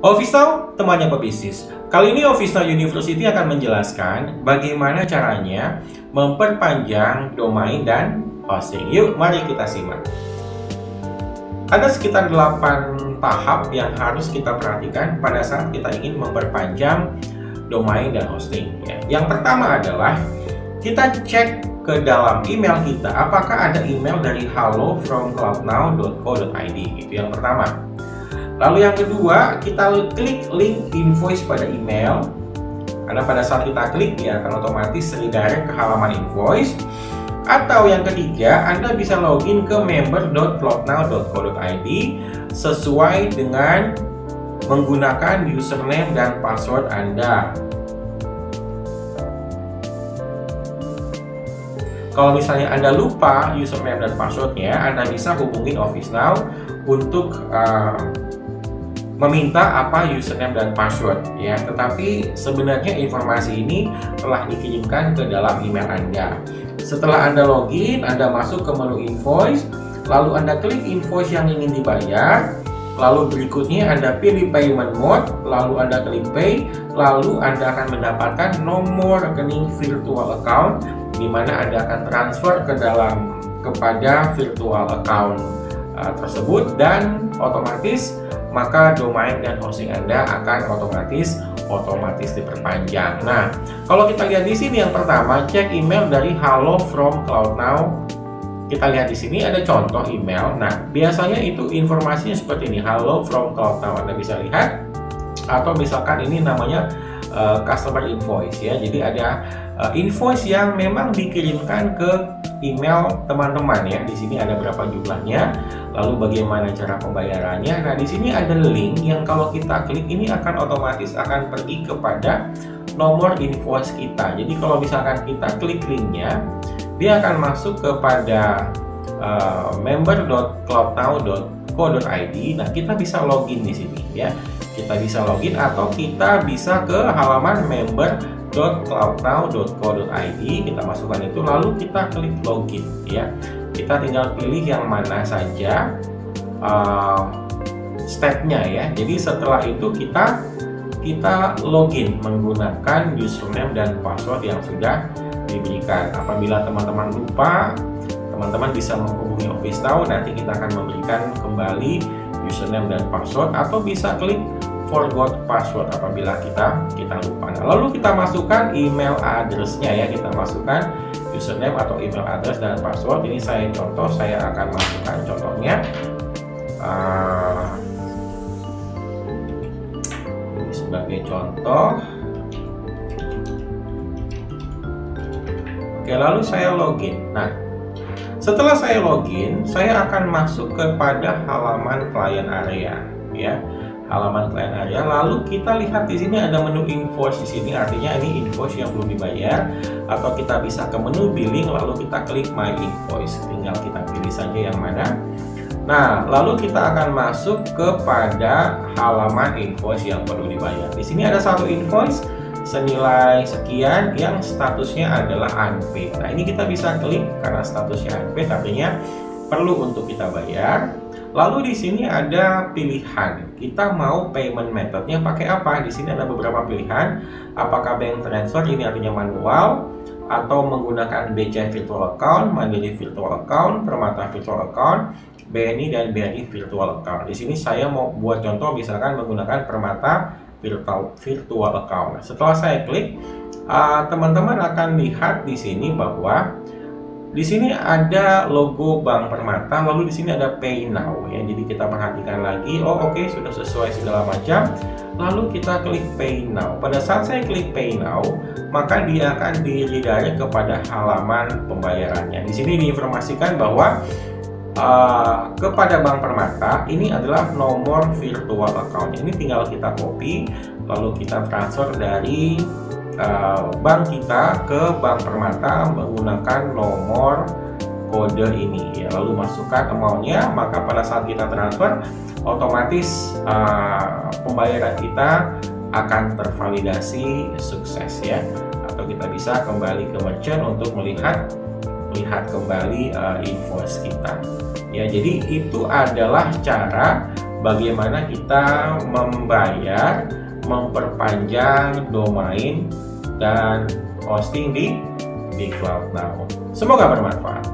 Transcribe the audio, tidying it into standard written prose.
Office Now, temannya pebisnis. Kali ini Office Now University akan menjelaskan bagaimana caranya memperpanjang domain dan hosting. Yuk, mari kita simak. Ada sekitar 8 tahap yang harus kita perhatikan pada saat kita ingin memperpanjang domain dan hosting. Yang pertama adalah kita cek ke dalam email kita, apakah ada email dari halo@cloudnow.co.id. Itu yang pertama. Lalu yang kedua, kita klik link invoice pada email. Karena pada saat kita klik, dia akan otomatis redirect ke halaman invoice. Atau yang ketiga, Anda bisa login ke member.cloudnow.co.id sesuai dengan menggunakan username dan password Anda. Kalau misalnya Anda lupa username dan passwordnya, Anda bisa hubungin Office Now untuk meminta apa username dan password ya. Tetapi sebenarnya informasi ini telah dikirimkan ke dalam email Anda. Setelah Anda login, Anda masuk ke menu invoice, lalu Anda klik invoice yang ingin dibayar, lalu berikutnya Anda pilih payment mode, lalu Anda klik pay, lalu Anda akan mendapatkan nomor rekening virtual account di mana Anda akan transfer kepada virtual account tersebut, dan otomatis maka domain dan hosting Anda akan otomatis diperpanjang. Nah, kalau kita lihat di sini yang pertama, cek email dari Halo from CloudNow. Kita lihat di sini ada contoh email. Nah, biasanya itu informasinya seperti ini, Halo from CloudNow. Anda bisa lihat, atau misalkan ini namanya customer invoice ya. Jadi ada invoice yang memang dikirimkan ke email teman-teman ya. Di sini ada berapa jumlahnya, lalu bagaimana cara pembayarannya. Nah, di sini ada link yang kalau kita klik ini akan otomatis akan pergi kepada nomor invoice kita. Jadi kalau misalkan kita klik linknya, dia akan masuk kepada member.cloudnow.co.id. Nah, kita bisa login di sini ya. Kita bisa login atau kita bisa ke halaman member.cloudnow.co.id. Kita masukkan itu, lalu kita klik login ya. Kita tinggal pilih yang mana saja stepnya ya. Jadi setelah itu kita login menggunakan username dan password yang sudah diberikan. Apabila teman-teman lupa, teman-teman bisa menghubungi Office Now. Nanti kita akan memberikan kembali username dan password, atau bisa klik forgot password apabila kita lupa. Nah, lalu kita masukkan email address-nya ya. Kita masukkan username atau email address dan password. Ini saya contoh, saya akan masukkan contohnya. Ini sebagai contoh. Oke, lalu saya login. Nah, setelah saya login, saya akan masuk kepada halaman client area ya. Halaman client area, lalu kita lihat di sini ada menu invoice di sini, artinya ini invoice yang belum dibayar. Atau kita bisa ke menu billing, lalu kita klik my invoice, tinggal kita pilih saja yang mana. Nah, lalu kita akan masuk kepada halaman invoice yang perlu dibayar. Di sini ada satu invoice senilai sekian yang statusnya adalah unpaid. Nah, ini kita bisa klik karena statusnya unpaid, artinya perlu untuk kita bayar. Lalu di sini ada pilihan, kita mau payment methodnya pakai apa? Di sini ada beberapa pilihan, apakah bank transfer, ini artinya manual, atau menggunakan BCA virtual account, Mandiri virtual account, Permata virtual account, BNI dan BNI virtual account. Di sini saya mau buat contoh, misalkan menggunakan Permata virtual account. Nah, setelah saya klik, teman-teman akan lihat di sini bahwa di sini ada logo Bank Permata, lalu di sini ada Pay Now ya. Jadi kita perhatikan lagi, oh oke, sudah sesuai segala macam. Lalu kita klik Pay Now. Pada saat saya klik Pay Now, maka dia akan di-redirect kepada halaman pembayarannya. Di sini diinformasikan bahwa kepada Bank Permata ini adalah nomor virtual account. Ini tinggal kita copy, lalu kita transfer dari bank kita ke Bank Permata menggunakan nomor kode ini ya. Lalu masukkan amount-nya, maka pada saat kita transfer otomatis pembayaran kita akan tervalidasi sukses ya. Atau kita bisa kembali ke merchant untuk melihat kembali invoice kita ya. Jadi itu adalah cara bagaimana kita membayar, memperpanjang domain dan hosting di Cloud Now. Semoga bermanfaat.